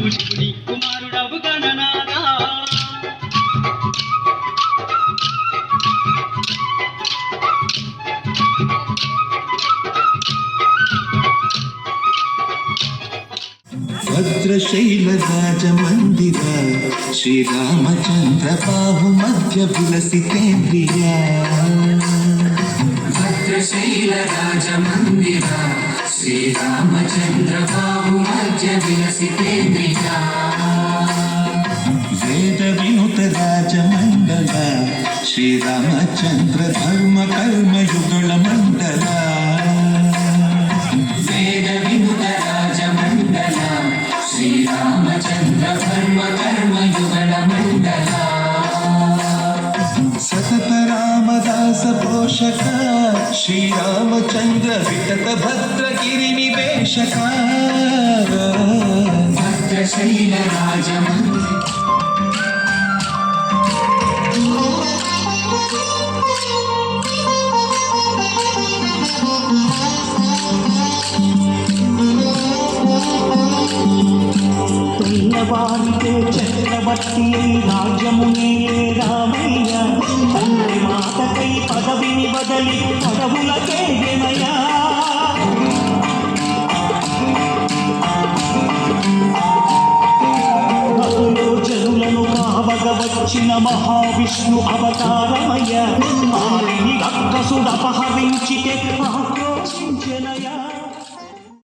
నీవు శివుని కుమారుడవు గణనాథా. భద్రశైల రాజమందిర శ్రీరామచంద్ర బాహు మధ్య విలసితేంద్రియ. భద్రశైల రాజమందిర శ్రీరామచంద్ర బాహు మధ్య విలసితేంద్రియ. వేద వినుత రాజమండల శ్రీరామచంద్ర ధర్మ కర్మ యుగళ మండల. వేద వినుత రాజమండల శ్రీరామచంద్ర ధర్మ కర్మ యుగళ మండల. సతత రామదాస పోషక శ్రీరామచంద్ర వితత భద్రగిరి నివేశక. భద్రశైల రాజమందిర వారికే చక్రవర్తి రాజ్యమునే రామయ్య. తండ్రి మాటకై పదవిని బదలి పదవులకే వినయా. భక్తులు జనులను కావగ వచ్చిన మహావిష్ణు అవతారమయ్య. వారిని రక్కసుడు అపహరించితే